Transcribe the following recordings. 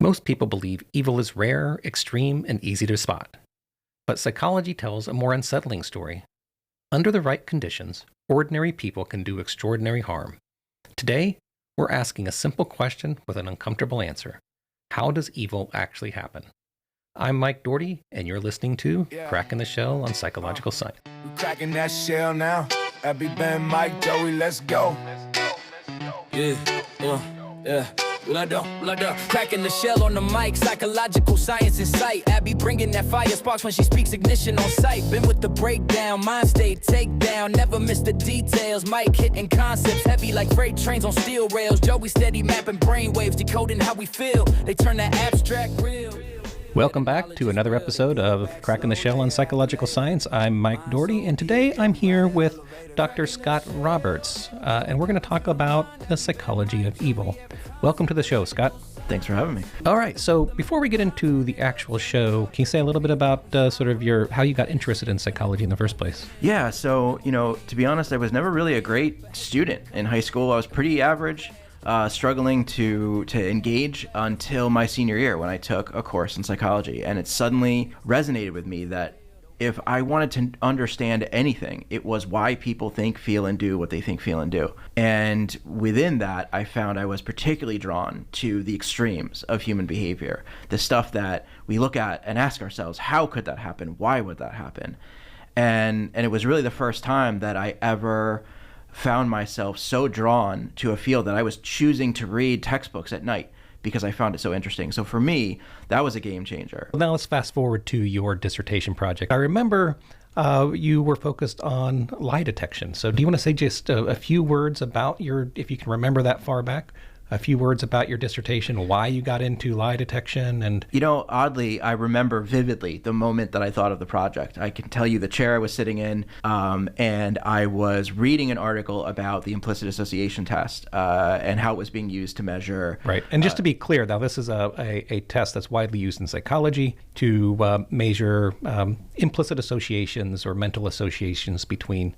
Most people believe evil is rare, extreme, and easy to spot. But psychology tells a more unsettling story. Under the right conditions, ordinary people can do extraordinary harm. Today, we're asking a simple question with an uncomfortable answer. How does evil actually happen? I'm Mike Doherty, and you're listening to Cracking the Shell on Psychological Science. We cracking that shell now. Abby, Ben, Mike, Joey, let's go. Yeah. Cracking the shell on the mic, psychological science in sight. Abby bringing that fire, sparks when she speaks, ignition on sight. Been with the breakdown, mind state, takedown, never miss the details. Mike hitting concepts heavy like freight trains on steel rails. Joey steady mapping brainwaves, decoding how we feel. They turn that abstract real. Welcome back to another episode of Cracking the Shell on Psychological Science. I'm Mike Doherty, and today I'm here with Dr. Scott Roberts, and we're going to talk about the psychology of evil. Welcome to the show, Scott. Thanks for having me. All right, so before we get into the actual show, can you say a little bit about sort of how you got interested in psychology in the first place? Yeah, so, to be honest, I was never really a great student in high school. I was pretty average. Struggling to engage until my senior year when I took a course in psychology. And it suddenly resonated with me that if I wanted to understand anything, it was why people think, feel, and do what they think, feel, and do. And within that, I found I was particularly drawn to the extremes of human behavior, the stuff that we look at and ask ourselves, how could that happen? Why would that happen? And it was really the first time that I ever found myself so drawn to a field that I was choosing to read textbooks at night because I found it so interesting. So for me, that was a game changer. Now let's fast forward to your dissertation project. I remember you were focused on lie detection. So do you want to say just a few words about if you can remember that far back, a few words about your dissertation, why you got into lie detection? And oddly, I remember vividly the moment that I thought of the project. I can tell you the chair I was sitting in, and I was reading an article about the implicit association test and how it was being used to measure. Right. And just to be clear, now this is a test that's widely used in psychology to measure implicit associations or mental associations between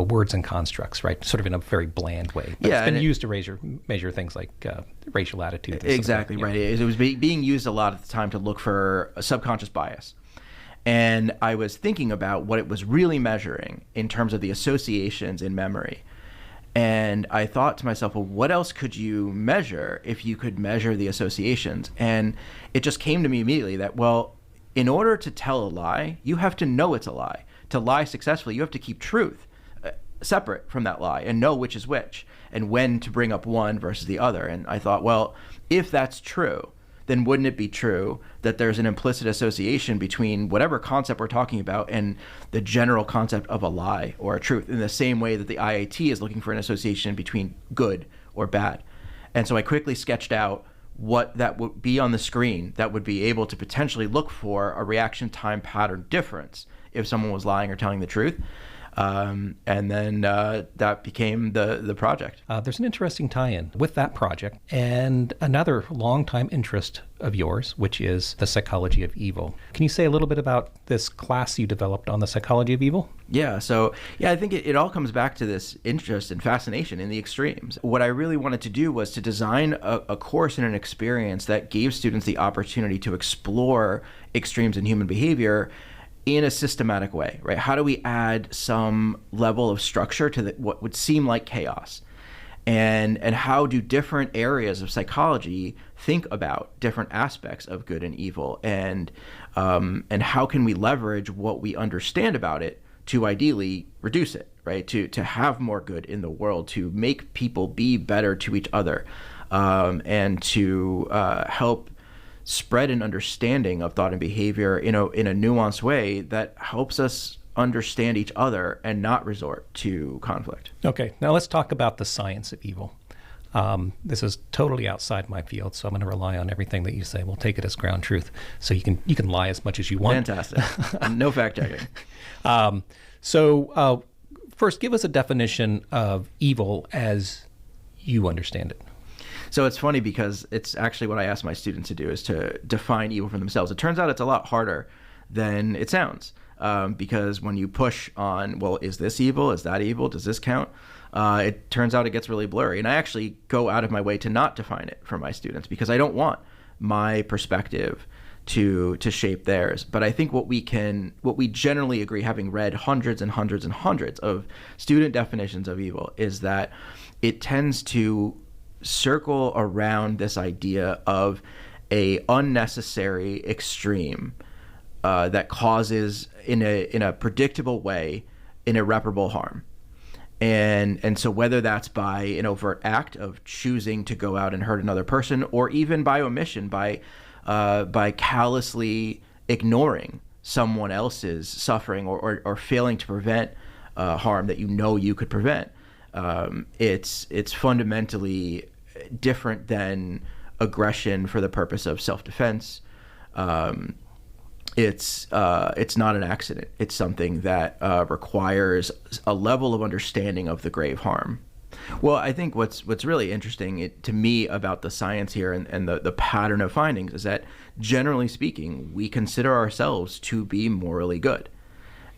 words and constructs, right? Sort of in a very bland way. But it's been used to measure things like racial attitudes. Exactly, right. It was being used a lot at the time to look for a subconscious bias. And I was thinking about what it was really measuring in terms of the associations in memory. And I thought to myself, well, what else could you measure if you could measure the associations? And it just came to me immediately that, well, in order to tell a lie, you have to know it's a lie. To lie successfully, you have to keep truth separate from that lie and know which is which and when to bring up one versus the other. And I thought, well, if that's true, then wouldn't it be true that there's an implicit association between whatever concept we're talking about and the general concept of a lie or a truth, in the same way that the IAT is looking for an association between good or bad? And so I quickly sketched out what that would be on the screen that would be able to potentially look for a reaction time pattern difference if someone was lying or telling the truth. And then that became the project. There's an interesting tie-in with that project and another long-time interest of yours, which is the psychology of evil. Can you say a little bit about this class you developed on the psychology of evil? Yeah, I think it all comes back to this interest and fascination in the extremes. What I really wanted to do was to design a course and an experience that gave students the opportunity to explore extremes in human behavior in a systematic way, right? How do we add some level of structure to what would seem like chaos? And how do different areas of psychology think about different aspects of good and evil? And how can we leverage what we understand about it to ideally reduce it, right? To have more good in the world, to make people be better to each other, and to help spread an understanding of thought and behavior in a nuanced way that helps us understand each other and not resort to conflict. Okay, now let's talk about the science of evil. This is totally outside my field, so I'm going to rely on everything that you say. We'll take it as ground truth. So you can lie as much as you want. Fantastic. No fact checking. So first, give us a definition of evil as you understand it. So it's funny because it's actually what I ask my students to do, is to define evil for themselves. It turns out it's a lot harder than it sounds, because when you push on, well, is this evil? Is that evil? Does this count? It turns out it gets really blurry. And I actually go out of my way to not define it for my students because I don't want my perspective to shape theirs. But I think what we generally agree, having read hundreds and hundreds and hundreds of student definitions of evil, is that it tends to circle around this idea of a unnecessary extreme that causes in a predictable way an irreparable harm. And so whether that's by an overt act of choosing to go out and hurt another person, or even by omission, by callously ignoring someone else's suffering, or failing to prevent harm that you could prevent, it's fundamentally different than aggression for the purpose of self-defense. It's not an accident. It's something that requires a level of understanding of the grave harm. Well, I think what's really interesting to me about the science here and the pattern of findings is that, generally speaking, we consider ourselves to be morally good.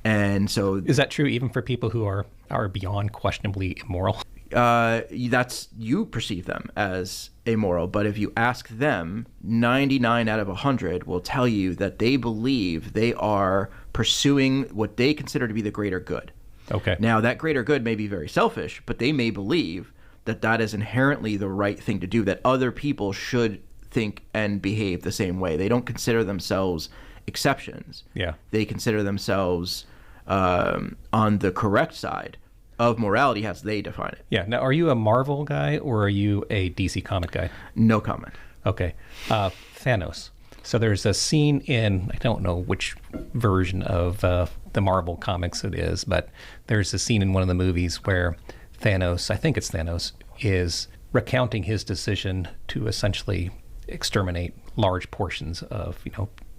And so, is that true even for people who are beyond questionably immoral? That's, you perceive them as amoral, but if you ask them, 99 out of 100 will tell you that they believe they are pursuing what they consider to be the greater good. Okay. Now, that greater good may be very selfish, but they may believe that that is inherently the right thing to do, that other people should think and behave the same way. They don't consider themselves exceptions. Yeah. They consider themselves on the correct side of morality as they define it. Yeah. Now, are you a Marvel guy or are you a DC comic guy? No comment. Okay. Thanos. So there's a scene in, I don't know which version of the Marvel comics it is, but there's a scene in one of the movies where Thanos, I think it's Thanos, is recounting his decision to essentially exterminate large portions of,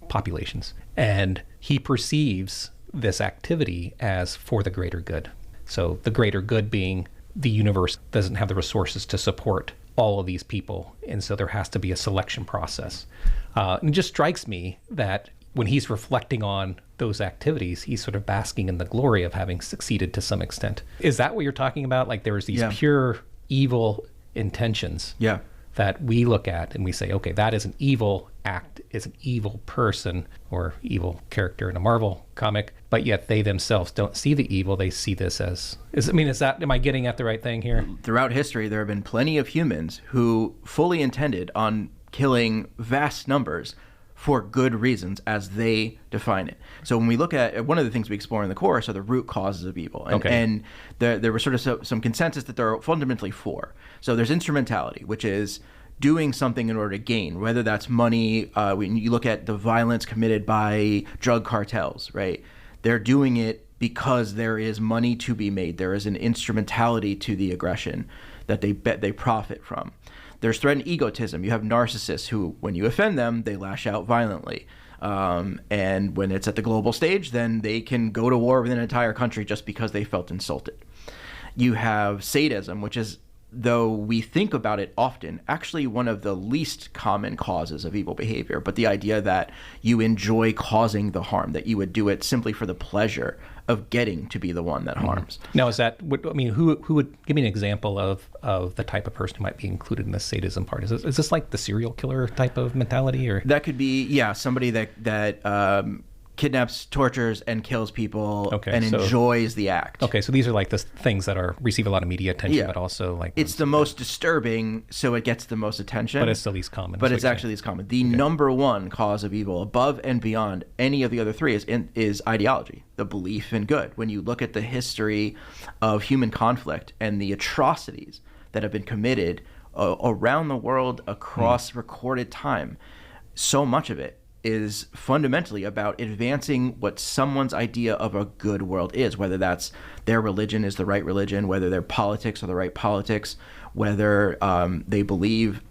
populations. And he perceives this activity as for the greater good. So the greater good being the universe doesn't have the resources to support all of these people, and so there has to be a selection process. And it just strikes me that when he's reflecting on those activities, he's sort of basking in the glory of having succeeded to some extent. Is that what you're talking about? Like there's these pure evil intentions that we look at and we say, okay, that is an evil act, is an evil person or evil character in a Marvel comic, but yet they themselves don't see the evil. They see this as, am I getting at the right thing here? Throughout history, there have been plenty of humans who fully intended on killing vast numbers for good reasons as they define it. So when we look at one of the things we explore in the course are the root causes of evil. And there was sort of some consensus that there are fundamentally four. So there's instrumentality, which is doing something in order to gain, whether that's money. When you look at the violence committed by drug cartels, right? They're doing it because there is money to be made. There is an instrumentality to the aggression that they profit from. There's threatened egotism. You have narcissists who, when you offend them, they lash out violently. And when it's at the global stage, then they can go to war with an entire country just because they felt insulted. You have sadism, which is, though we think about it often, actually one of the least common causes of evil behavior. But the idea that you enjoy causing the harm, that you would do it simply for the pleasure of getting to be the one that harms. Now, is that, who would give me an example of the type of person who might be included in the sadism part? Is this like the serial killer type of mentality, or? That could be, somebody that kidnaps, tortures, and kills people, enjoys the act. Okay, so these are like the things that receive a lot of media attention, but also like... It's the most disturbing, so it gets the most attention. But it's the least common. But it's actually least common. The number one cause of evil, above and beyond any of the other three, is ideology, the belief in good. When you look at the history of human conflict and the atrocities that have been committed around the world across recorded time, so much of it is fundamentally about advancing what someone's idea of a good world is, whether that's their religion is the right religion, whether their politics are the right politics, whether they believe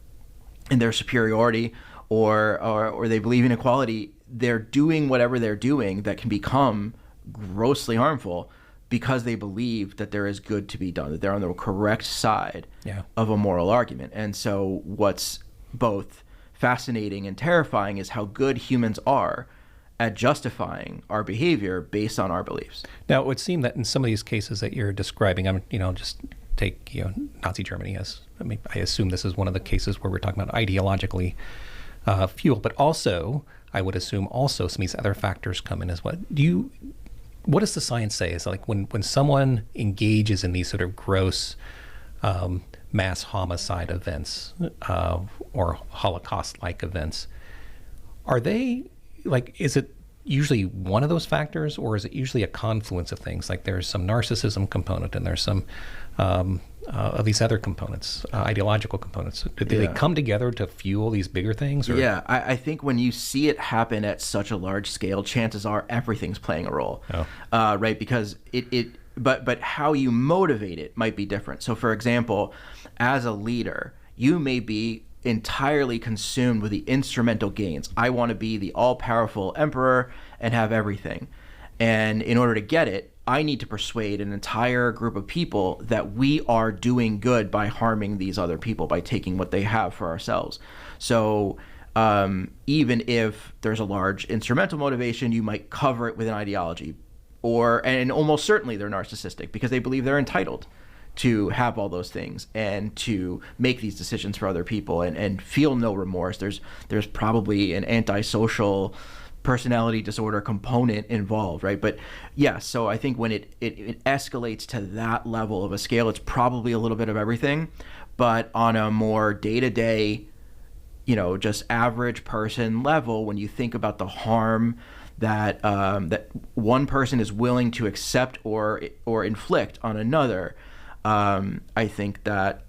in their superiority or they believe in equality. They're doing whatever they're doing that can become grossly harmful because they believe that there is good to be done, that they're on the correct side of a moral argument. And so what's both fascinating and terrifying is how good humans are at justifying our behavior based on our beliefs. Now, it would seem that in some of these cases that you're describing, just take Nazi Germany as, I assume this is one of the cases where we're talking about ideologically fuel. But also, I would assume also some of these other factors come in as well. What does the science say? Is like when someone engages in these sort of gross mass homicide events or Holocaust-like events, are they like, is it usually one of those factors, or is it usually a confluence of things? Like there's some narcissism component and there's some of these other components, ideological components. Do they come together to fuel these bigger things? Or? Yeah, I think when you see it happen at such a large scale, chances are everything's playing a role, right? Because but how you motivate it might be different. So for example, as a leader, you may be entirely consumed with the instrumental gains. I want to be the all-powerful emperor and have everything. And in order to get it, I need to persuade an entire group of people that we are doing good by harming these other people, by taking what they have for ourselves. So even if there's a large instrumental motivation, you might cover it with an ideology. And almost certainly they're narcissistic because they believe they're entitled to have all those things and to make these decisions for other people and feel no remorse. There's probably an antisocial personality disorder component involved, right? But yeah, so I think when it escalates to that level of a scale, it's probably a little bit of everything. But on a more day-to-day, just average person level, when you think about the harm that that one person is willing to accept or inflict on another, I think that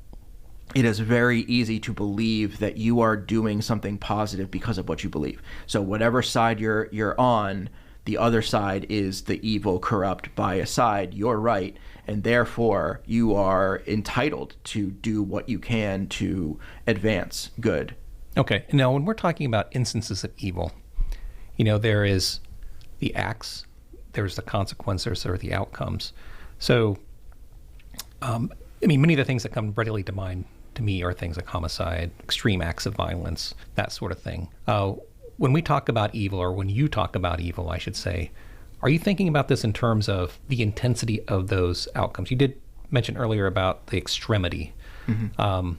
it is very easy to believe that you are doing something positive because of what you believe. So whatever side you're on, the other side is the evil, corrupt, biased side. You're right, and therefore you are entitled to do what you can to advance good. Okay. Now, when we're talking about instances of evil, there is the acts, there's the consequences, or the outcomes. So, many of the things that come readily to mind to me are things like homicide, extreme acts of violence, that sort of thing. When we talk about evil, or when you talk about evil, I should say, are you thinking about this in terms of the intensity of those outcomes? You did mention earlier about the extremity. Mm-hmm.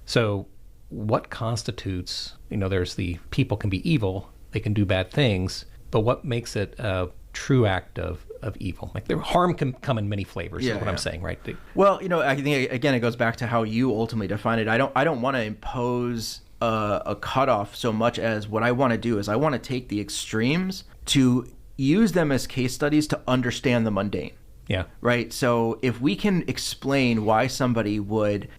So what constitutes, there's the people can be evil, they can do bad things, but what makes it a true act of evil? Like, the harm can come in many flavors, is what I'm saying, right? Well, I think, again, it goes back to how you ultimately define it. I don't want to impose a cutoff so much as what I want to do is I want to take the extremes to use them as case studies to understand the mundane. Yeah. Right? So if we can explain why somebody would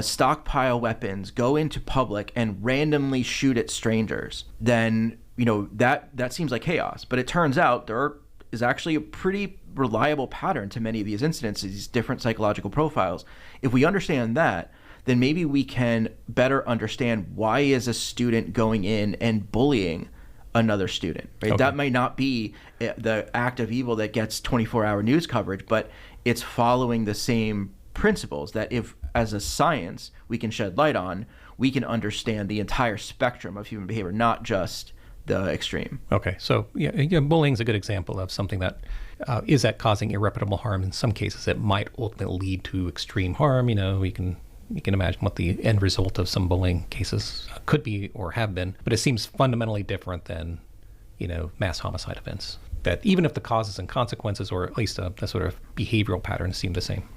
stockpile weapons, go into public, and randomly shoot at strangers, then, that seems like chaos. But it turns out there is actually a pretty reliable pattern to many of these incidents, these different psychological profiles. If we understand that, then maybe we can better understand why is a student going in and bullying another student, right? Okay. That might not be the act of evil that gets 24-hour news coverage, but it's following the same principles that if, as a science, we can shed light on, we can understand the entire spectrum of human behavior, not just the extreme. Okay, so bullying is a good example of something that is that causing irreparable harm. In some cases, it might ultimately lead to extreme harm. You can imagine what the end result of some bullying cases could be or have been, but it seems fundamentally different than mass homicide events. That even if the causes and consequences, or at least the sort of behavioral patterns, seem the same.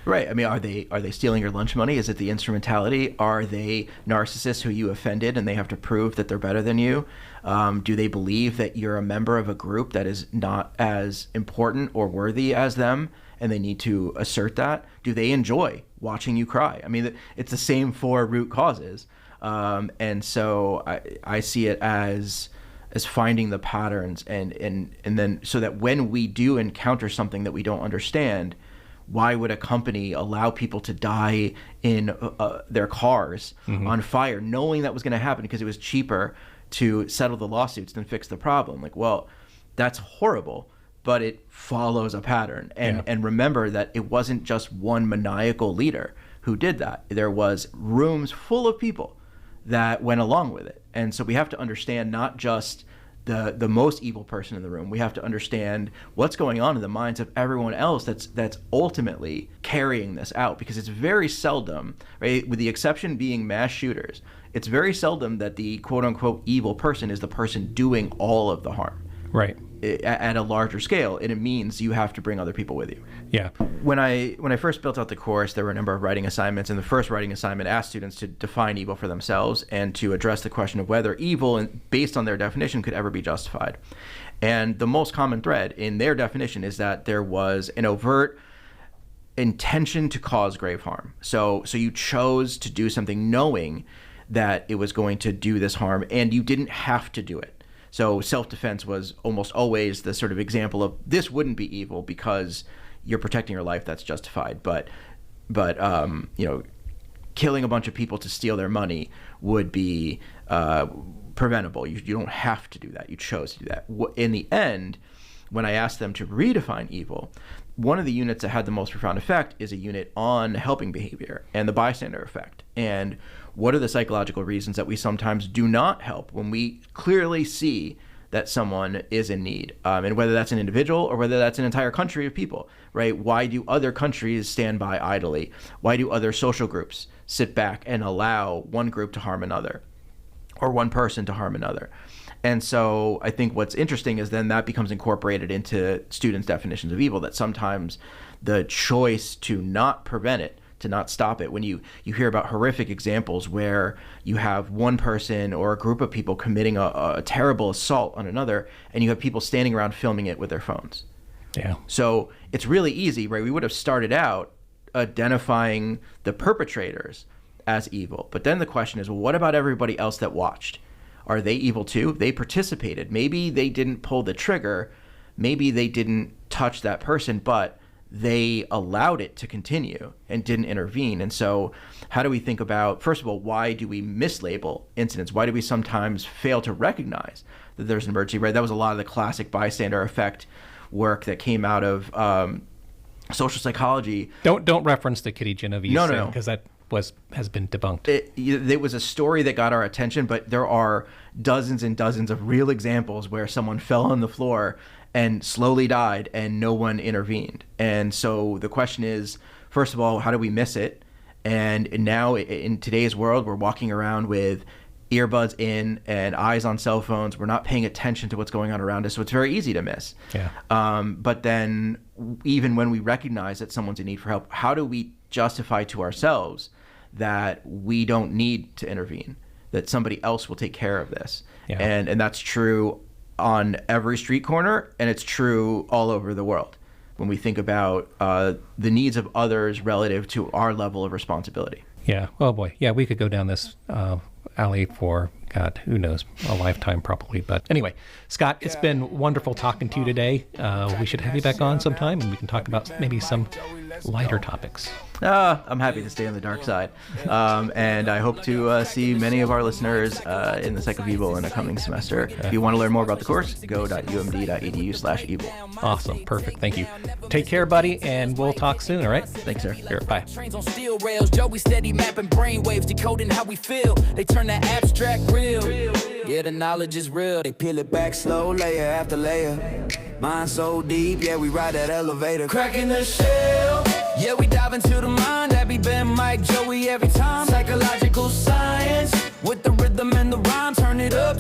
Right. I mean, are they stealing your lunch money? Is it the instrumentality? Are they narcissists who you offended and they have to prove that they're better than you? Do they believe that you're a member of a group that is not as important or worthy as them, and they need to assert that? Do they enjoy watching you cry? I mean, it's the same four root causes. And so I see it as finding the patterns and then so that when we do encounter something that we don't understand, why would a company allow people to die in their cars on fire, knowing that was going to happen because it was cheaper to settle the lawsuits than fix the problem? Like, well, that's horrible, but it follows a pattern. And remember that it wasn't just one maniacal leader who did that. There was rooms full of people that went along with it. And so we have to understand not just the most evil person in the room. We have to understand what's going on in the minds of everyone else that's ultimately carrying this out, because it's very seldom, right, with the exception being mass shooters, it's very seldom that the quote unquote evil person is the person doing all of the harm. Right. At a larger scale, and it means you have to bring other people with you. Yeah. When I first built out the course, there were a number of writing assignments, and the first writing assignment asked students to define evil for themselves and to address the question of whether evil, based on their definition, could ever be justified. And the most common thread in their definition is that there was an overt intention to cause grave harm. So you chose to do something knowing that it was going to do this harm, and you didn't have to do it. So self-defense was almost always the sort of example of this wouldn't be evil because you're protecting your life, that's justified. But killing a bunch of people to steal their money would be preventable. You don't have to do that. You chose to do that. In the end, when I asked them to redefine evil, one of the units that had the most profound effect is a unit on helping behavior and the bystander effect. And what are the psychological reasons that we sometimes do not help when we clearly see that someone is in need? And whether that's an individual or whether that's an entire country of people, right? Why do other countries stand by idly? Why do other social groups sit back and allow one group to harm another or one person to harm another? And so I think what's interesting is then that becomes incorporated into students' definitions of evil, that sometimes the choice to not prevent it, to not stop it, when you hear about horrific examples where you have one person or a group of people committing a terrible assault on another, and you have people standing around filming it with their phones. Yeah. So it's really easy, right? We would have started out identifying the perpetrators as evil. But then the question is, well, what about everybody else that watched? Are they evil too? They participated. Maybe they didn't pull the trigger. Maybe they didn't touch that person, but they allowed it to continue and didn't intervene. And so how do we think about, first of all, why do we mislabel incidents? Why do we sometimes fail to recognize that there's an emergency, right? That was a lot of the classic bystander effect work that came out of social psychology. Don't reference the Kitty Genovese No. because that has been debunked. It was a story that got our attention, but there are dozens and dozens of real examples where someone fell on the floor and slowly died and no one intervened. And so the question is, first of all, how do we miss it? And now in today's world, we're walking around with earbuds in and eyes on cell phones. We're not paying attention to what's going on around us, so it's very easy to miss. Yeah. But then even when we recognize that someone's in need for help, how do we justify to ourselves that we don't need to intervene, that somebody else will take care of this? Yeah. And that's true on every street corner, and it's true all over the world when we think about the needs of others relative to our level of responsibility. Yeah. Oh boy. Yeah, we could go down this alley for, God, who knows, a lifetime probably. But anyway, Scott, it's been wonderful talking to you today. We should have you back on sometime and we can talk about maybe some lighter topics. I'm happy to stay on the dark side. And I hope to see many of our listeners in the Psych of Evil in a coming semester. If you want to learn more about the course, go.umd.edu/evil. Awesome. Perfect. Thank you. Take care, buddy, and we'll talk soon, all right? Thanks, sir. Here, bye. Trains on steel rails, Joey steady mapping brainwaves, decoding how we feel. They turn that abstract real. Yeah, the knowledge is real. They peel it back slow, layer after layer. Mind so deep, yeah, we ride that elevator. Cracking the shell. Yeah, we dive into the mind. Abby, Ben, Mike, Joey every time. Psychological science with the rhythm and the rhyme. Turn it up,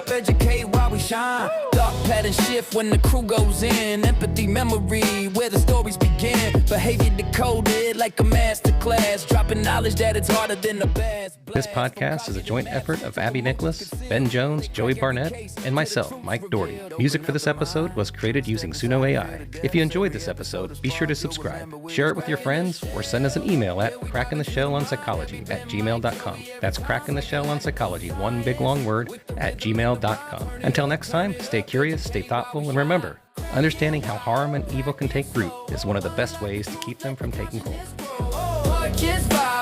educate while we shine. Dark pattern shift when the crew goes in. Empathy, memory, where the stories begin. Behavior decoded like a master class. Dropping knowledge that it's harder than the best. This podcast is a joint effort of Abby Nicholas, Ben Jones, Joey Barnett, and myself, Mike Doherty. Music for this episode was created using Suno AI. If you enjoyed this episode, be sure to subscribe. Share it with your friends or send us an email at crackintheshellonpsychology@gmail.com. That's crackintheshellonpsychology, one big long word, @gmail.com. Until next time, stay curious, stay thoughtful, and remember, understanding how harm and evil can take root is one of the best ways to keep them from taking hold. Kids vibe.